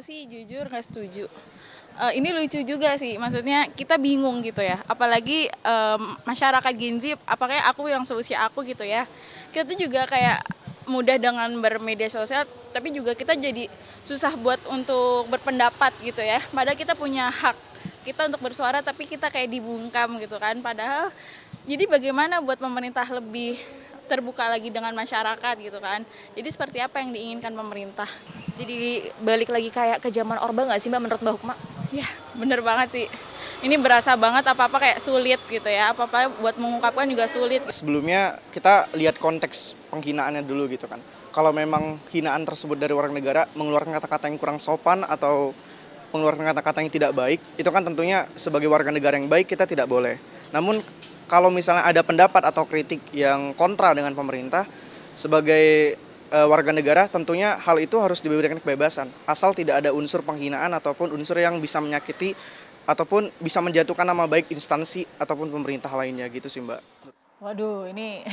sih jujur nggak setuju. Ini lucu juga sih, maksudnya kita bingung gitu ya. Apalagi masyarakat Gen Z, apakah aku yang seusia aku gitu ya. Kita tuh juga kayak mudah dengan bermedia sosial, tapi juga kita jadi susah buat untuk berpendapat gitu ya. Padahal kita punya hak kita untuk bersuara, tapi kita kayak dibungkam gitu kan. Padahal jadi bagaimana buat pemerintah lebih terbuka lagi dengan masyarakat gitu kan. Jadi seperti apa yang diinginkan pemerintah? Jadi balik lagi kayak ke zaman Orba nggak sih Mbak menurut Mbak Hukma? Ya, bener banget sih. Ini berasa banget apa-apa kayak sulit gitu ya. Apa-apa buat mengungkapkan juga sulit. Sebelumnya kita lihat konteks penghinaannya dulu gitu kan. Kalau memang hinaan tersebut dari warga negara mengeluarkan kata-kata yang kurang sopan atau mengeluarkan kata-kata yang tidak baik, itu kan tentunya sebagai warga negara yang baik kita tidak boleh. Namun kalau misalnya ada pendapat atau kritik yang kontra dengan pemerintah, sebagai warga negara tentunya hal itu harus diberikan kebebasan. Asal tidak ada unsur penghinaan ataupun unsur yang bisa menyakiti ataupun bisa menjatuhkan nama baik instansi ataupun pemerintah lainnya gitu sih Mbak. Waduh, ini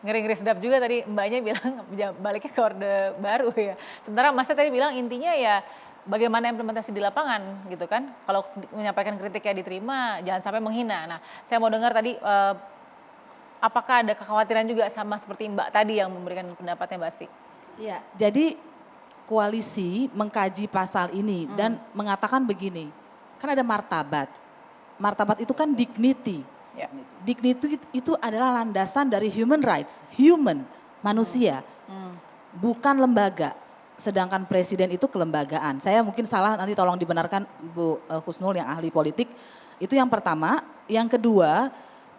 ngeri-ngeri sedap juga tadi Mbaknya bilang baliknya ke Orde Baru ya. Sementara Masnya tadi bilang intinya ya bagaimana implementasi di lapangan gitu kan. Kalau menyampaikan kritiknya diterima, jangan sampai menghina. Nah, saya mau dengar tadi apakah ada kekhawatiran juga sama seperti Mbak tadi yang memberikan pendapatnya Mbak Asfi? Ya, jadi koalisi mengkaji pasal ini dan mengatakan begini, kan ada martabat. Martabat itu kan dignity. Ya. Dignity itu adalah landasan dari human rights, human, manusia, bukan lembaga. Sedangkan presiden itu kelembagaan. Saya mungkin salah, nanti tolong dibenarkan Bu Husnul yang ahli politik. Itu yang pertama. Yang kedua,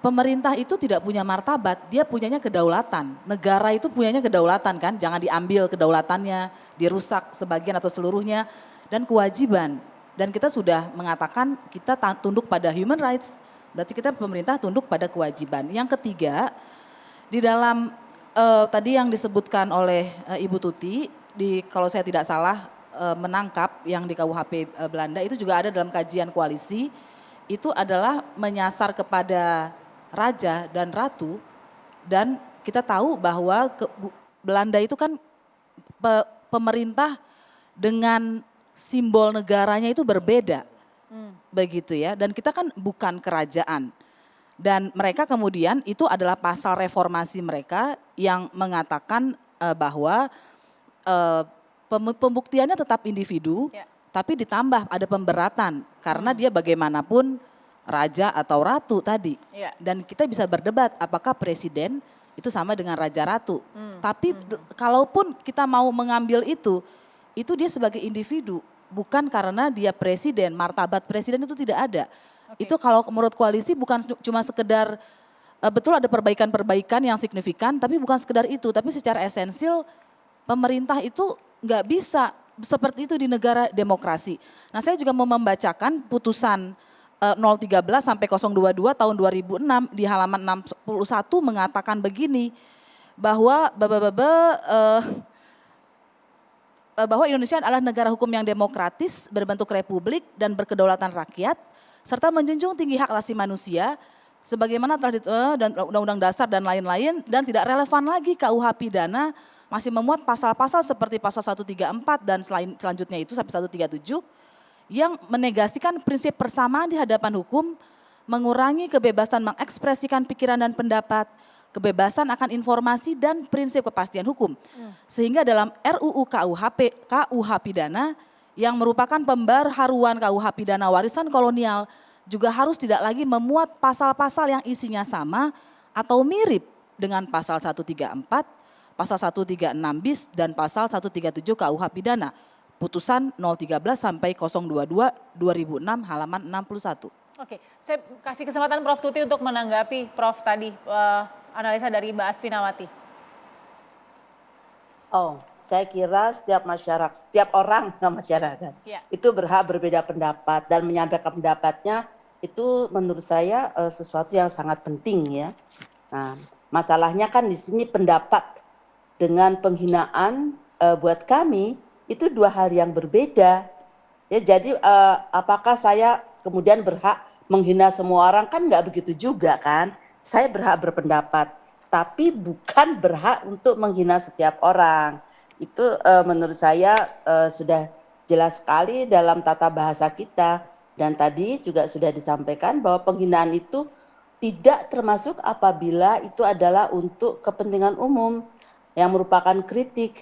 pemerintah itu tidak punya martabat, dia punyanya kedaulatan. Negara itu punyanya kedaulatan kan, jangan diambil kedaulatannya, dirusak sebagian atau seluruhnya. Dan kewajiban. Dan kita sudah mengatakan kita tunduk pada human rights, berarti kita pemerintah tunduk pada kewajiban. Yang ketiga, di dalam tadi yang disebutkan oleh Ibu Tuti, kalau saya tidak salah menangkap yang di KUHP Belanda itu juga ada dalam kajian koalisi, itu adalah menyasar kepada raja dan ratu, dan kita tahu bahwa Belanda itu kan pemerintah dengan simbol negaranya itu berbeda. Begitu ya, dan kita kan bukan kerajaan. Dan mereka kemudian itu adalah pasal reformasi mereka yang mengatakan bahwa pembuktiannya tetap individu, tapi ditambah ada pemberatan karena dia bagaimanapun raja atau ratu tadi. Dan kita bisa berdebat apakah presiden itu sama dengan raja ratu. Tapi kalaupun kita mau mengambil itu dia sebagai individu. Bukan karena dia presiden, martabat presiden itu tidak ada. Itu kalau menurut koalisi bukan cuma sekedar, betul ada perbaikan-perbaikan yang signifikan, tapi bukan sekedar itu. Tapi secara esensial pemerintah itu nggak bisa seperti itu di negara demokrasi. Nah, saya juga mau membacakan putusan 013 sampai 022 tahun 2006 di halaman 61 mengatakan begini, bahwa bahwa Indonesia adalah negara hukum yang demokratis, berbentuk republik dan berkedaulatan rakyat, serta menjunjung tinggi hak asasi manusia, sebagaimana telah dan Undang-Undang Dasar dan lain-lain, dan tidak relevan lagi KUH pidana masih memuat pasal-pasal seperti pasal 134 dan selanjutnya itu sampai 137 yang menegasikan prinsip persamaan di hadapan hukum, mengurangi kebebasan mengekspresikan pikiran dan pendapat, kebebasan akan informasi dan prinsip kepastian hukum. Sehingga dalam RUU KUH pidana yang merupakan pembaharuan KUH pidana warisan kolonial juga harus tidak lagi memuat pasal-pasal yang isinya sama atau mirip dengan pasal 134, pasal 136 bis dan pasal 137 KUH pidana. Putusan 013 sampai 022 2006 halaman 61. Oke, saya kasih kesempatan Prof Tuti untuk menanggapi Prof tadi analisa dari Mbak Asfinawati. Oh, saya kira setiap masyarakat, setiap orang nggak masyarakat, itu berhak berbeda pendapat dan menyampaikan pendapatnya itu menurut saya sesuatu yang sangat penting ya. Nah, masalahnya kan di sini pendapat dengan penghinaan buat kami itu dua hal yang berbeda. Ya, jadi apakah saya kemudian berhak menghina semua orang? Kan nggak begitu juga kan. Saya berhak berpendapat, tapi bukan berhak untuk menghina setiap orang. Itu menurut saya sudah jelas sekali dalam tata bahasa kita. Dan tadi juga sudah disampaikan bahwa penghinaan itu tidak termasuk apabila itu adalah untuk kepentingan umum yang merupakan kritik.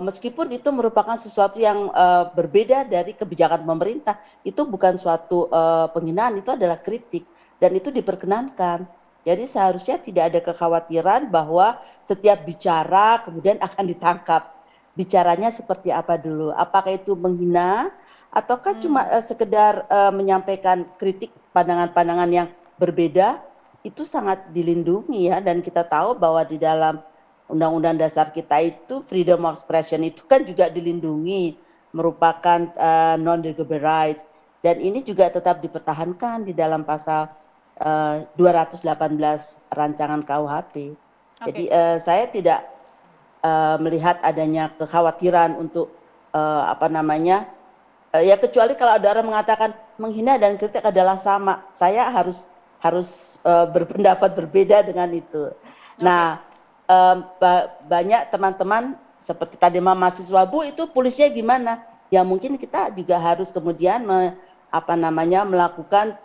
Meskipun itu merupakan sesuatu yang berbeda dari kebijakan pemerintah, itu bukan suatu penghinaan, itu adalah kritik dan itu diperkenankan. Jadi seharusnya tidak ada kekhawatiran bahwa setiap bicara kemudian akan ditangkap. Bicaranya seperti apa dulu? Apakah itu menghina ataukah cuma sekedar menyampaikan kritik pandangan-pandangan yang berbeda? Itu sangat dilindungi ya, dan kita tahu bahwa di dalam Undang-Undang Dasar kita itu freedom of expression itu kan juga dilindungi, merupakan non-negotiable rights, dan ini juga tetap dipertahankan di dalam pasal 218 rancangan KUHP. Jadi saya tidak melihat adanya kekhawatiran untuk ya kecuali kalau ada orang mengatakan menghina dan kritik adalah sama, saya harus berpendapat berbeda dengan itu. Nah, banyak teman-teman seperti tadi mahasiswa, Bu, itu polisinya gimana? Ya mungkin kita juga harus kemudian melakukan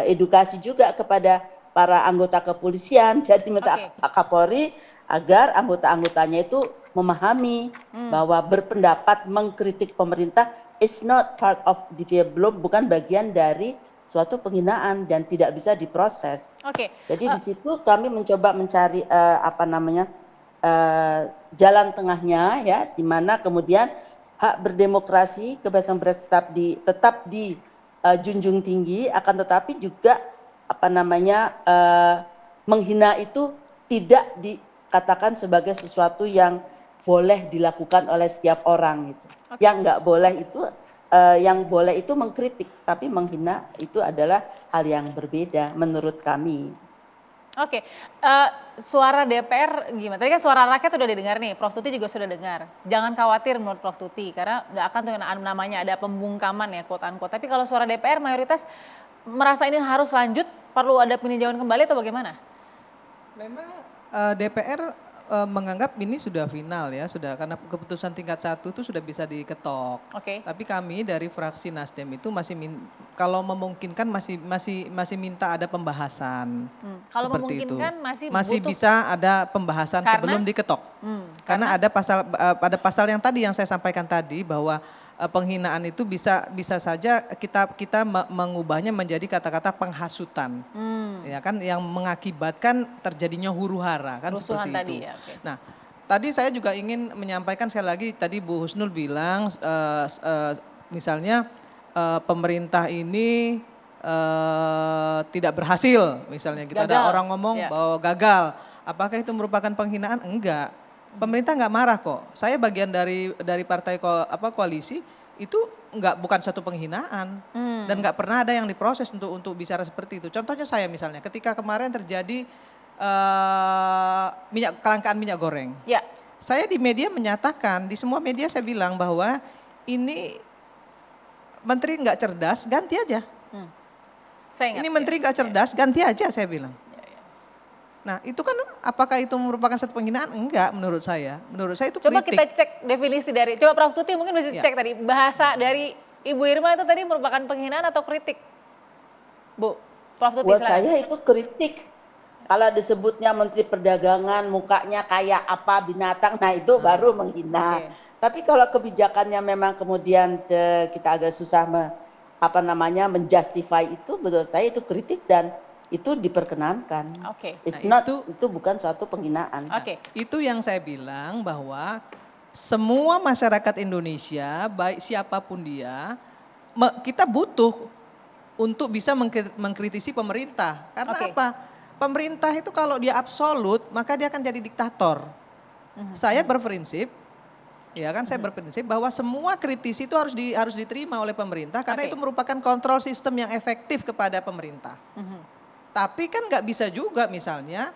edukasi juga kepada para anggota kepolisian. Jadi minta Pak Kapolri agar anggota-anggotanya itu memahami bahwa berpendapat mengkritik pemerintah is not part of bukan bagian dari suatu penghinaan dan tidak bisa diproses. Jadi di situ kami mencoba mencari jalan tengahnya ya, di mana kemudian hak berdemokrasi, kebebasan tetap dijunjung tinggi, akan tetapi juga menghina itu tidak dikatakan sebagai sesuatu yang boleh dilakukan oleh setiap orang gitu. Yang nggak boleh itu yang boleh itu mengkritik, tapi menghina itu adalah hal yang berbeda menurut kami. Suara DPR gimana? Tadi kan suara rakyat sudah didengar nih, Prof Tuti juga sudah dengar. Jangan khawatir menurut Prof Tuti, karena nggak akan tuh namanya ada pembungkaman ya, quote unquote. Tapi kalau suara DPR mayoritas merasa ini harus lanjut, perlu ada peninjauan kembali atau bagaimana? Memang DPR menganggap ini sudah final ya, sudah, karena keputusan tingkat 1 itu sudah bisa diketok. Tapi kami dari fraksi Nasdem itu kalau memungkinkan masih minta ada pembahasan. Kalau seperti memungkinkan itu. masih butuh, bisa ada pembahasan sebelum diketok. Karena ada pasal yang tadi yang saya sampaikan tadi, bahwa penghinaan itu bisa saja kita mengubahnya menjadi kata-kata penghasutan, ya kan, yang mengakibatkan terjadinya huru-hara kan, seperti tadi, itu. Ya, Nah, tadi saya juga ingin menyampaikan sekali lagi, tadi Bu Husnul bilang misalnya pemerintah ini tidak berhasil, misalnya kita ada orang ngomong bahwa gagal, apakah itu merupakan penghinaan? Enggak. Pemerintah nggak marah kok. Saya bagian dari partai koalisi, itu bukan satu penghinaan dan nggak pernah ada yang diproses untuk bicara seperti itu. Contohnya saya misalnya, ketika kemarin terjadi kelangkaan minyak goreng, saya di media menyatakan, di semua media saya bilang bahwa ini menteri nggak cerdas, ganti aja. Ini menteri nggak cerdas, ganti aja, saya bilang. Nah, itu kan apakah itu merupakan satu penghinaan? Enggak, menurut saya. Menurut saya itu kritik. Coba kita cek definisi dari, coba Prof Tuti mungkin bisa cek tadi, bahasa dari Ibu Irma itu tadi merupakan penghinaan atau kritik? Bu, Prof Tuti Buat saya itu kritik. Kalau disebutnya Menteri Perdagangan, mukanya kayak apa binatang, nah itu baru menghina. Tapi kalau kebijakannya memang kemudian kita agak susah menjustify itu, menurut saya itu kritik dan itu diperkenankan. Itu bukan suatu penghinaan. Itu yang saya bilang, bahwa semua masyarakat Indonesia, baik siapapun dia, kita butuh untuk bisa mengkritisi pemerintah. Karena apa? Pemerintah itu kalau dia absolut, maka dia akan jadi diktator. Saya berprinsip, saya berprinsip bahwa semua kritisi itu harus diterima oleh pemerintah, karena itu merupakan kontrol sistem yang efektif kepada pemerintah. Tapi kan nggak bisa juga misalnya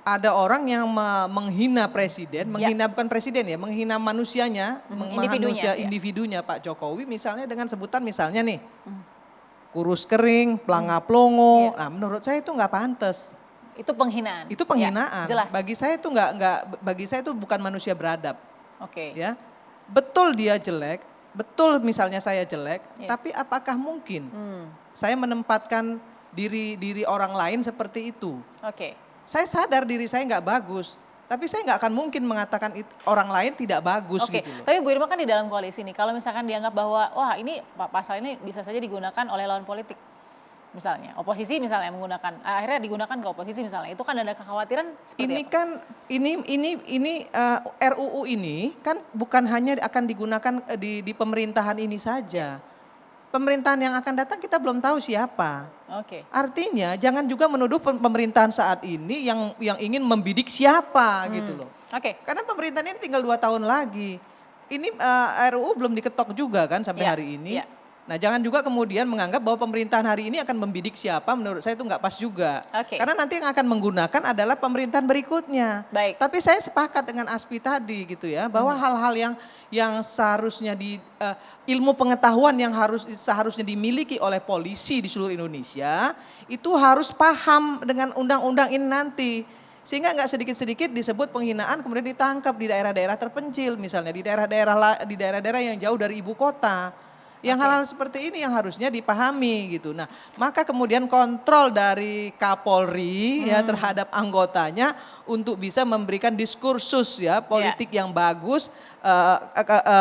ada orang yang menghina presiden, menghina bukan presiden ya, menghina manusianya, individunya Pak Jokowi misalnya dengan sebutan misalnya nih, kurus kering, pelanga plongo. Nah, menurut saya itu nggak pantas. Itu penghinaan. Itu penghinaan. Jelas. Bagi saya itu bagi saya itu bukan manusia beradab. Ya. betul dia jelek, betul misalnya saya jelek, tapi apakah mungkin saya menempatkan diri orang lain seperti itu? Oke. Saya sadar diri saya nggak bagus, tapi saya nggak akan mungkin mengatakan orang lain tidak bagus Oke, gitu loh. tapi Bu Irma kan di dalam koalisi nih, kalau misalkan dianggap bahwa wah ini pasal ini bisa saja digunakan oleh lawan politik, misalnya oposisi misalnya menggunakan, akhirnya digunakan ke oposisi misalnya, itu kan ada kekhawatiran seperti Ini apa? kan ini RUU ini kan bukan hanya akan digunakan di pemerintahan ini saja. Pemerintahan yang akan datang kita belum tahu siapa. Oke. Artinya jangan juga menuduh pemerintahan saat ini yang ingin membidik siapa gitu loh. Oke. Karena pemerintahan ini tinggal 2 tahun lagi. Ini RUU belum diketok juga kan sampai Iya, hari ini. iya. Nah jangan juga kemudian menganggap bahwa pemerintahan hari ini akan membidik siapa, menurut saya itu nggak pas juga. Oke. Karena nanti yang akan menggunakan adalah pemerintahan berikutnya. Baik. Tapi saya sepakat dengan Aspi tadi gitu ya, bahwa hal-hal yang seharusnya ilmu pengetahuan yang seharusnya dimiliki oleh polisi di seluruh Indonesia, itu harus paham dengan undang-undang ini nanti. Sehingga nggak sedikit-sedikit disebut penghinaan kemudian ditangkap di daerah-daerah terpencil, misalnya di daerah-daerah yang jauh dari ibu kota. Yang hal-hal seperti ini yang harusnya dipahami gitu. Nah, maka kemudian kontrol dari Kapolri ya terhadap anggotanya untuk bisa memberikan diskursus ya politik yang bagus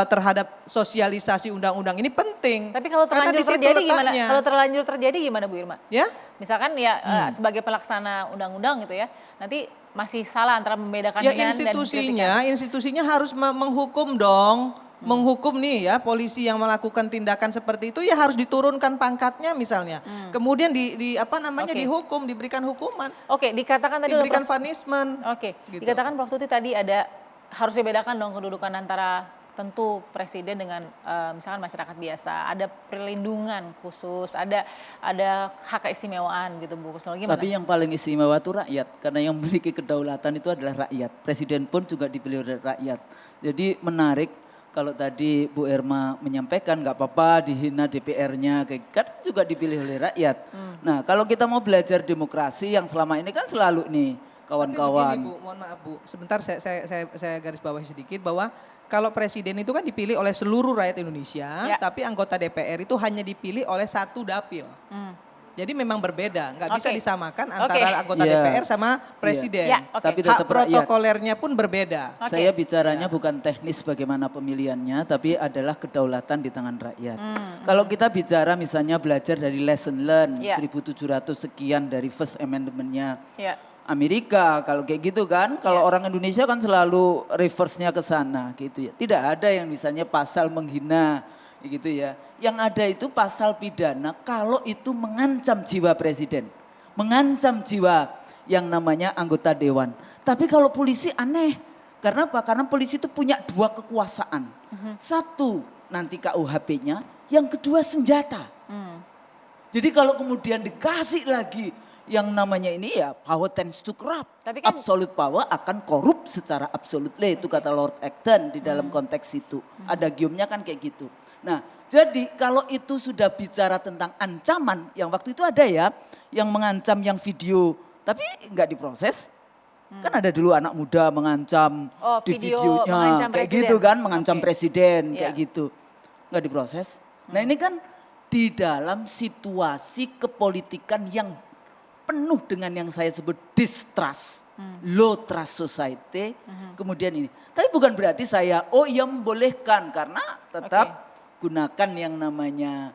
terhadap sosialisasi undang-undang ini penting. Tapi kalau Karena terlanjur di situ terjadi gimana? letaknya. Kalau terlanjur terjadi gimana Bu Irma? Ya, Misalkan ya sebagai pelaksana undang-undang gitu ya, nanti masih salah antara membedakan ya hinaan dan kritikan. institusinya harus menghukum dong. Menghukum nih ya polisi yang melakukan tindakan seperti itu ya harus diturunkan pangkatnya misalnya. Kemudian Oke. dihukum, diberikan hukuman, Oke, dikatakan tadi oleh diberikan Prof. punishment. Oke, Gitu. dikatakan Prof. Tuti tadi ada harus dibedakan dong kedudukan antara tentu presiden dengan misalkan masyarakat biasa, ada perlindungan khusus, ada hak keistimewaan gitu Bu Kusnul, gimana? Tapi yang paling istimewa itu rakyat, karena yang memiliki kedaulatan itu adalah rakyat. Presiden pun juga dipilih oleh rakyat. Jadi menarik kalau tadi Bu Irma menyampaikan nggak apa-apa dihina DPR-nya, kan juga dipilih oleh rakyat. Nah kalau kita mau belajar demokrasi yang selama ini kan selalu nih Tapi kawan-kawan. begini Bu, mohon maaf Bu, sebentar saya garis bawahi sedikit bahwa kalau presiden itu kan dipilih oleh seluruh rakyat Indonesia, Ya. tapi anggota DPR itu hanya dipilih oleh 1 dapil. Jadi memang berbeda, nggak bisa Oke. disamakan Oke. antara anggota Iya. DPR sama presiden. Ya, oke. Tapi Hak tetap rakyat. protokolernya pun berbeda. Oke. Saya bicaranya bukan teknis bagaimana pemilihannya, tapi adalah kedaulatan di tangan rakyat. Kalau kita bicara misalnya belajar dari lesson learn, Ya. 1700 sekian dari First Amendment-nya Ya. Amerika, kalau kayak gitu kan, kalau orang Indonesia kan selalu reverse-nya ke sana gitu ya. Tidak ada yang misalnya pasal menghina gitu ya. Yang ada itu pasal pidana kalau itu mengancam jiwa presiden, mengancam jiwa yang namanya anggota dewan. Tapi kalau polisi aneh, karena apa? Karena polisi itu punya 2 kekuasaan. Satu nanti KUHP-nya, yang kedua senjata. Jadi kalau kemudian dikasih lagi yang namanya ini ya power tends to corrupt. Tapi kan- Absolute power akan korup secara absolutely, itu kata Lord Acton di dalam konteks itu. Ada giumnya kan kayak gitu. Nah jadi kalau itu sudah bicara tentang ancaman, yang waktu itu ada ya yang mengancam yang video tapi nggak diproses. Kan ada dulu anak muda mengancam Oh, di video videonya mengancam kayak presiden. gitu kan, mengancam Oke. presiden kayak Iya. gitu. Nggak diproses. Nah ini kan di dalam situasi kepolitikan yang penuh dengan yang saya sebut distrust, low trust society, kemudian ini. Tapi bukan berarti saya, oh iya membolehkan, karena tetap gunakan yang namanya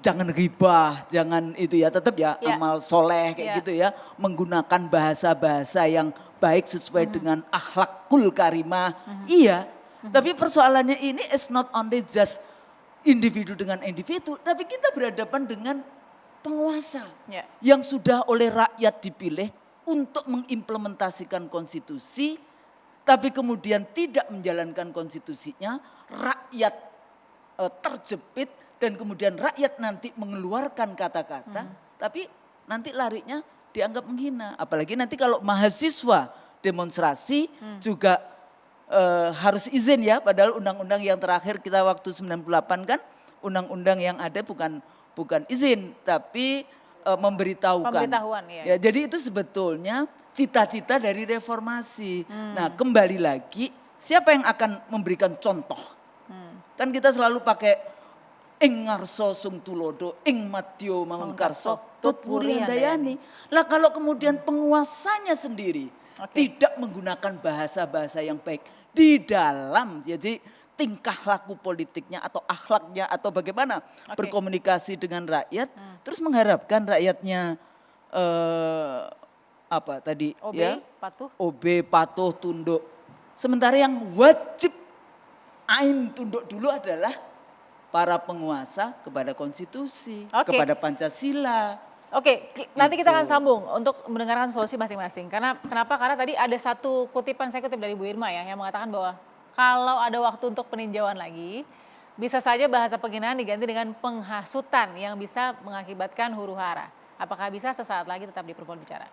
jangan ghibah, jangan itu ya, tetap ya, Ya. amal soleh kayak Ya. gitu ya, menggunakan bahasa-bahasa yang baik sesuai dengan akhlakul karimah, iya. Tapi persoalannya ini is not only just individu dengan individu, tapi kita berhadapan dengan penguasa Ya. yang sudah oleh rakyat dipilih untuk mengimplementasikan konstitusi, tapi kemudian tidak menjalankan konstitusinya, rakyat terjepit dan kemudian rakyat nanti mengeluarkan kata-kata, tapi nanti larinya dianggap menghina. Apalagi nanti kalau mahasiswa demonstrasi juga harus izin ya, padahal undang-undang yang terakhir kita waktu 98 kan, undang-undang yang ada bukan izin tapi memberitahukan. Pemberitahuan, iya. Ya, jadi itu sebetulnya cita-cita dari reformasi. Nah kembali lagi siapa yang akan memberikan contoh Kan kita selalu pakai ing ngarso sung tulodo, ing madyo mangkarso, tot wuri handayani. Lah kalau kemudian penguasanya sendiri tidak menggunakan bahasa-bahasa yang baik di dalam, jadi tingkah laku politiknya atau akhlaknya atau bagaimana berkomunikasi dengan rakyat, terus mengharapkan rakyatnya apa tadi OB, ya? patuh. OB, patuh, tunduk. Sementara yang wajib ain tunduk dulu adalah para penguasa kepada konstitusi, kepada Pancasila. Oke, nanti kita akan Gitu. sambung untuk mendengarkan solusi masing-masing. Kenapa? Karena tadi ada satu kutipan, saya kutip dari Bu Irma ya, yang mengatakan bahwa kalau ada waktu untuk peninjauan lagi, bisa saja bahasa penghinaan diganti dengan penghasutan yang bisa mengakibatkan huru hara. Apakah bisa? Sesaat lagi tetap di Perempuan Bicara.